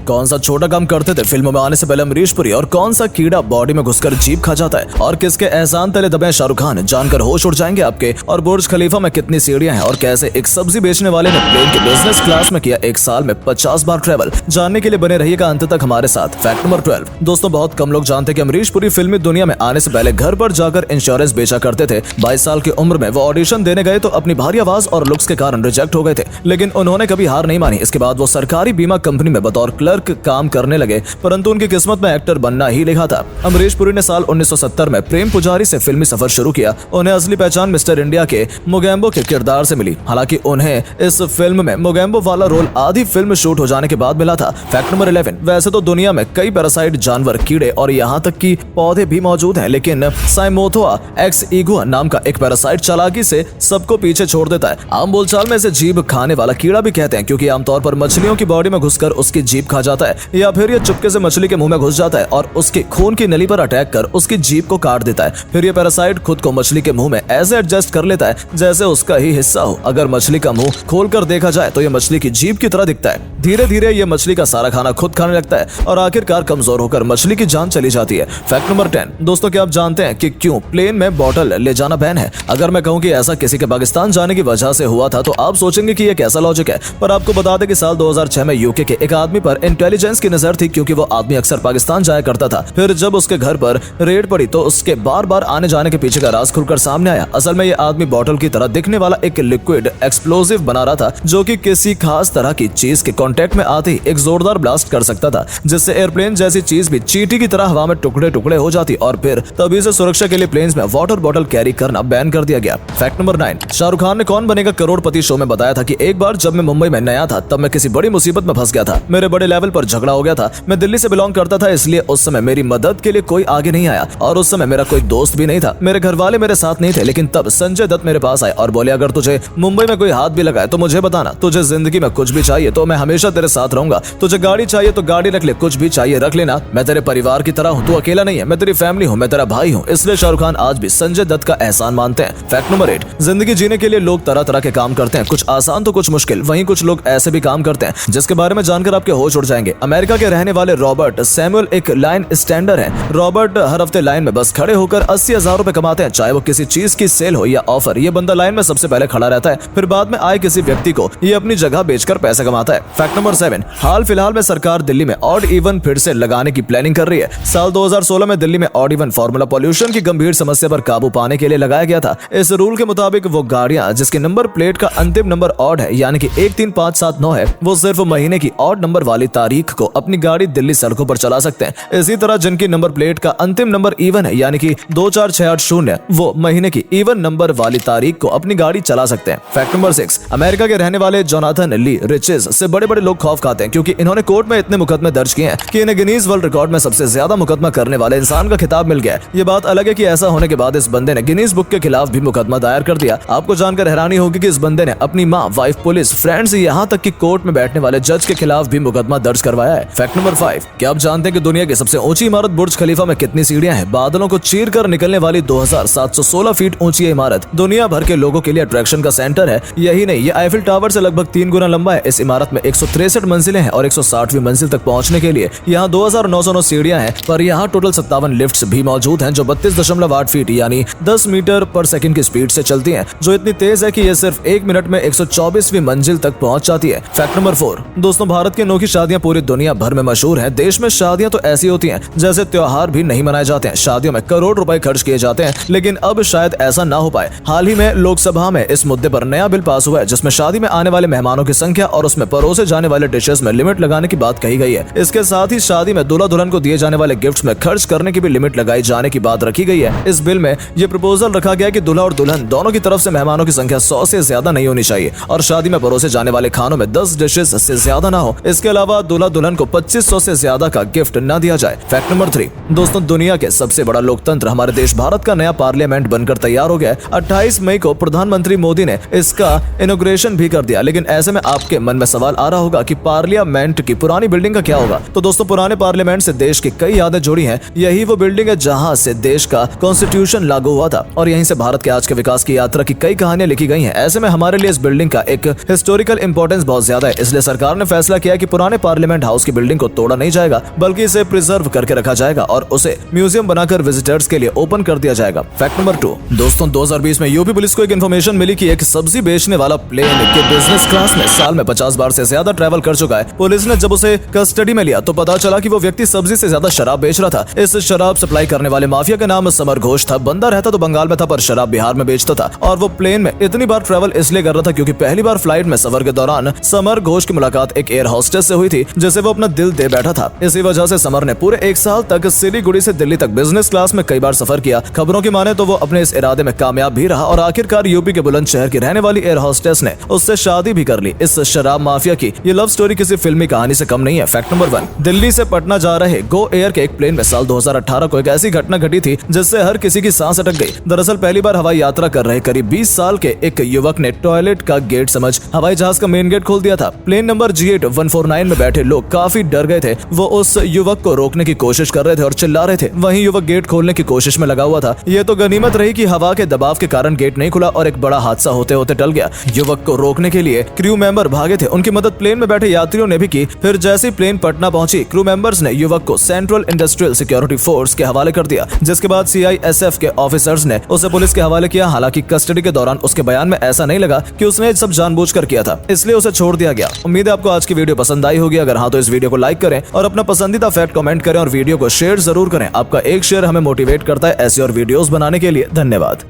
कौन सा छोटा काम करते थे फिल्मों में आने से पहले अमरीश पुरी, और कौन सा कीड़ा बॉडी में घुसकर जीभ खा जाता है, और किसके एहसान तले दबे शाहरुख खान, जानकर होश उड़ जाएंगे आपके। और बुर्ज खलीफा में कितनी सीढ़ियां हैं, और कैसे एक सब्जी बेचने वाले ने प्लेन के बिजनेस क्लास में किया एक साल में 50 बार ट्रेवल। जानने के लिए बने रहिएगा अंत तक हमारे साथ। Fact number 12। दोस्तों, बहुत कम लोग जानते कि अमरीश पुरी फिल्मी दुनिया में आने से पहले घर पर जाकर इंश्योरेंस बेचा करते थे। 22 साल की उम्र में वो ऑडिशन देने गए तो अपनी भारी आवाज और लुक्स के कारण रिजेक्ट हो गए थे, लेकिन उन्होंने कभी हार नहीं मानी। इसके बाद वो सरकारी बीमा कंपनी में बतौर क्लर्क काम करने लगे, परंतु उनकी किस्मत में एक्टर बनना ही लिखा था। अमरीश पुरी ने साल 1970 में प्रेम पुजारी से फिल्मी सफर शुरू किया। उन्हें असली पहचान मिस्टर इंडिया के मोगैम्बो के किरदार से मिली। हालांकि उन्हें इस फिल्म में मोगैम्बो वाला रोल आधी फिल्म शूट हो जाने के बाद मिला था। Fact number 11। वैसे तो दुनिया में कई पैरासाइट जानवर, कीड़े और यहाँ तक कि पौधे भी मौजूद हैं, लेकिन साइमोथोआ एक्स इगुआ नाम का एक पैरासाइट चालाकी से सबको पीछे छोड़ देता है। आम बोलचाल में इसे जीभ खाने वाला कीड़ा भी कहते हैं, क्योंकि आमतौर पर मछलियों की बॉडी में घुसकर उसकी जीभ खा जाता है, या फिर ये चुपके से मछली के मुंह में घुस जाता है और उसके खून की नली पर अटैक कर उसकी जीभ को काट देता है। फिर ये पैरासाइट खुद को मछली के मुंह में ऐसे एडजस्ट कर लेता है जैसे उसका ही हिस्सा हो। अगर मछली का मुंह खोलकर देखा जाए तो ये मछली की जीभ की तरह दिखता है। धीरे धीरे ये मछली का सारा खाना खुद खाने लगता है और आखिरकार कमजोर होकर मछली की जान चली जाती है। Fact number 10। दोस्तों, क्या आप जानते हैं कि क्यों प्लेन में बॉटल ले जाना बैन है? अगर मैं कहूं कि ऐसा किसी के पाकिस्तान जाने की वजह से हुआ था तो आप सोचेंगे कि ये कैसा लॉजिक है, पर आपको बता दें कि साल 2006 में यूके के एक आदमी पर इंटेलिजेंस की नजर थी, क्योंकि वो आदमी अक्सर पाकिस्तान जाया करता था। फिर जब उसके घर पर रेड पड़ी तो उसके बार बार आने जाने के पीछे का राज खुलकर सामने आया। असल में ये आदमी बॉटल की तरह दिखने वाला एक लिक्विड एक्सप्लोसिव बना रहा था, जो कि किसी खास तरह की चीज के कांटेक्ट में आते ही एक जोरदार ब्लास्ट कर सकता था, जिससे एयरप्लेन जैसी चीज भी चींटी की तरह हवा में टुकड़े टुकड़े हो जाती। और फिर तभी से सुरक्षा के लिए प्लेन्स में वाटर बॉटल कैरी करना बैन कर दिया गया। Fact number 9। शाहरुख खान ने कौन बनेगा करोड़पति शो में बताया था कि एक बार जब मैं मुंबई में नया था तब मैं किसी बड़ी मुसीबत में फंस गया था। मेरे बड़े लेवल पर झगड़ा हो गया था। मैं दिल्ली से बिलोंग करता था, इसलिए उस समय मेरी मदद के लिए कोई आगे नहीं आया, और उस समय मेरा कोई दोस्त भी नहीं था। मेरे घर वाले मेरे साथ नहीं थे, लेकिन तब संजय दत्त मेरे पास आए और बोले, अगर तुझे मुंबई में कोई हाथ भी लगाए तो मुझे बताना। तुझे जिंदगी में कुछ भी चाहिए तो मैं हमेशा तेरे साथ रहूंगा। तुझे गाड़ी चाहिए तो गाड़ी रख ले, कुछ भी चाहिए रख लेना। मैं तेरे परिवार की तरह हूँ, तू अकेला नहीं है। मैं तेरी फैमिली हूँ, मैं तेरा भाई हूँ। इसलिए शाहरुख खान आज भी संजय दत्त का एहसान मानते हैं। Fact number 8। जिंदगी जीने के लिए लोग तरह तरह के काम करते हैं, कुछ आसान तो कुछ मुश्किल। वहीं कुछ लोग ऐसे भी काम करते हैं जिसके बारे में जानकर आपके होश उड़ जाएंगे। अमेरिका के रहने वाले रॉबर्ट सैमुअल एक लाइन स्टैंडर है। रॉबर्ट हर हफ्ते लाइन में बस खड़े होकर 80,000 रुपए कमाते हैं, चाहे वो किसी चीज की सेल हो या ऑफर। ये बंदा लाइन में सबसे पहले खड़ा रहता है, फिर बाद में आए किसी व्यक्ति को ये अपनी जगह बेचकर पैसे कमाता है। Fact number 7। हाल फिलहाल में सरकार दिल्ली में ऑड इवन फिर से लगाने की प्लानिंग कर रही है। साल 2016 में दिल्ली में ऑड इवन फॉर्मूला पॉल्यूशन की गंभीर समस्या पर काबू पाने के लिए लगाया गया था। इस रूल के मुताबिक वो गाड़ियां जिसके नंबर प्लेट का अंतिम नंबर ऑड है, यानी कि 13579 है, वो सिर्फ महीने की ऑड नंबर वाली तारीख को अपनी गाड़ी दिल्ली सड़कों पर चला सकते हैं। इसी तरह जिनकी नंबर प्लेट का अंतिम नंबर इवन है, यानी कि 24680, वो महीने की इवन नंबर वाली तारीख को अपनी गाड़ी चला सकते हैं। Fact number 6। अमेरिका के रहने वाले जोनाथन ली रिचेज से बड़े बड़े लोग खौफ खाते हैं, क्योंकि इन्होंने कोर्ट में इतने मुकदमे दर्ज किए हैं कि इन्हें गिनीज वर्ल्ड रिकॉर्ड में सबसे ज्यादा मुकदमा करने वाले इंसान का खिताब मिल गया है। ये बात अलग है कि ऐसा होने के बाद इस बंदे ने गिनीज बुक के खिलाफ भी मुकदमा दायर कर दिया। आपको जानकर हैरानी होगी कि इस बंदे ने अपनी माँ, वाइफ, पुलिस, फ्रेंड्स, यहाँ तक कि कोर्ट में बैठने वाले जज के खिलाफ भी मुकदमा दर्ज करवाया है। Fact number 5। क्या आप जानते हैं कि दुनिया की सबसे ऊंची इमारत बुर्ज खलीफा में कितनी सीढ़ियां हैं? बादलों को चीर कर निकलने वाली 2716 फीट ऊंची इमारत दुनिया भर के लोगों के लिए अट्रैक्शन का सेंटर है। यही नहीं, ये आईफिल टावर से लगभग 3 गुना लंबा है। इस इमारत में 163 मंजिलें हैं और 160वीं मंजिल तक पहुंचने के लिए यहाँ 2909 सीढ़ियां हैं, पर यहाँ टोटल 57 लिफ्ट्स भी मौजूद हैं जो 32.8 फीट यानी 10 मीटर पर सेकंड की स्पीड से चलती हैं, जो इतनी तेज है कि ये सिर्फ 1 मिनट में 124वीं मंजिल तक पहुंच जाती है। Fact number 4। दोस्तों, भारत की अनोखी शादियां पूरी दुनिया भर में मशहूर हैं। देश में शादियां तो ऐसी होती हैं जैसे त्योहार भी नहीं मनाए जाते हैं। शादियों में करोड़ रुपए खर्च किए जाते हैं, लेकिन अब शायद ऐसा ना हो पाए। हाल ही में लोकसभा में इस मुद्दे पर नया बिल पास हुआ है, जिसमें शादी में आने वाले मेहमानों की संख्या और उसमें परोसे जाने वाले डिशेस में लिमिट लगाने की बात कही गई है। इसके साथ ही शादी में दूल्हा दुल्हन को दिए जाने वाले गिफ्ट्स में खर्च करने की भी लिमिट लगाई जाने की बात रखी गई है। इस बिल में ये प्रपोजल रखा गया कि दूल्हा और दुल्हन दोनों की तरफ से मेहमानों की संख्या 100 से ज्यादा नहीं होनी चाहिए, और शादी में परोसे जाने वाले खानों में 10 डिशेस से ज्यादा ना हो। इसके अलावा दूल्हा दुल्हन को 2500 से ज्यादा का गिफ्ट न दिया जाए। Fact number 3। दोस्तों, दुनिया के सबसे बड़ा लोकतंत्र हमारे देश भारत का नया पार्लियामेंट बनकर तैयार हो गया है। 28 मई को प्रधानमंत्री मोदी ने इसका इनॉग्रेशन भी कर दिया। लेकिन ऐसे में आपके मन में सवाल आ रहा होगा कि पार्लियामेंट की पुरानी बिल्डिंग का क्या होगा? तो दोस्तों, पुराने पार्लियामेंट से देश की कई यादें जुड़ी हैं। यही वो बिल्डिंग है जहां से देश का कॉन्स्टिट्यूशन लागू हुआ था, और यहीं से भारत के आज के विकास की यात्रा की कई कहानियां लिखी गई हैं। ऐसे में हमारे लिए इस बिल्डिंग का एक हिस्टोरिकल इंपॉर्टेंस बहुत ज्यादा है, इसलिए सरकार ने फैसला किया कि पुराने पार्लियामेंट हाउस की बिल्डिंग को तोड़ा नहीं जाएगा, बल्कि इसे प्रिजर्व करके रखा जाएगा और उसे म्यूजियम बनाकर विजिटर्स के लिए ओपन कर दिया जाएगा। फैक्ट नंबर 2, दोस्तों 2020 में यूपी पुलिस को एक इन्फॉर्मेशन मिली कि एक सब्जी बेचने वाला प्लेन के बिजनेस क्लास में साल में 50 बार से ज्यादा ट्रैवल कर चुका है। पुलिस ने जब उसे कस्टडी में लिया तो पता चला कि वो व्यक्ति सब्जी से ज्यादा शराब बेच रहा था। इस शराब सप्लाई करने वाले माफिया का नाम समर घोष था। बंदा रहता तो बंगाल में था, पर शराब बिहार में बेचता था। और वो प्लेन में इतनी बार ट्रैवल इसलिए कर रहा था क्योंकि पहली बार फ्लाइट में सफर के दौरान समर घोष की मुलाकात एक एयर होस्टेस से हुई थी, जिसे वो अपना दिल दे बैठा था। इसी वजह से समर ने पूरे 1 साल तक सिलीगुड़ी से दिल्ली तक बिजनेस क्लास में कई बार सफर किया। खबरों की माने तो वो अपने इस इरादे में कामयाब भी रहा और आखिरकार यूपी के बुलंदशहर की रहने वाली एयर होस्टेस ने उससे शादी भी कर ली। इस शराब माफिया की ये लव स्टोरी किसी फिल्मी कहानी से कम नहीं है। फैक्ट नंबर 1, दिल्ली से पटना जा रहे गो एयर के एक प्लेन में साल 2018 को एक ऐसी घटना घटी थी जिससे हर किसी की सांस अटक गई। दरअसल पहली बार हवाई यात्रा कर रहे करीब 20 साल के एक युवक ने टॉयलेट का गेट समझ हवाई जहाज का मेन गेट खोल दिया था। प्लेन नंबर G8 149 में बैठे लोग काफी डर गए थे। वो उस युवक को रोकने की कोशिश कर रहे थे और चिल्ला रहे थे। वहीं युवक गेट खोलने की कोशिश में लगा हुआ था। ये तो गनीमत रही कि हवा के दबाव के कारण गेट नहीं खुला और एक बड़ा हादसा होते होते टल गया। युवक को रोकने के लिए क्रू मेंबर भागे थे। उनकी मदद प्लेन में बैठे यात्रियों ने भी की। फिर जैसे ही प्लेन पटना पहुंची, क्रू मेंबर्स ने युवक को सेंट्रल इंडस्ट्रियल सिक्योरिटी फोर्स के हवाले कर दिया, जिसके बाद CISF के ऑफिसर्स ने उसे पुलिस के हवाले किया। हालांकि कस्टडी के दौरान उसके बयान में ऐसा नहीं लगा कि उसने सब जानबूझकर किया था, इसलिए उसे छोड़ दिया गया। उम्मीद है आपको आज की वीडियो पसंद आई होगी। अगर हाँ तो इस वीडियो को लाइक करें और अपना पसंदीदा फैक्ट कमेंट करें और वीडियो को शेयर जरूर करें। आपका एक शेयर हमें मोटिवेट करता है ऐसी और वीडियोस बनाने के लिए। धन्यवाद।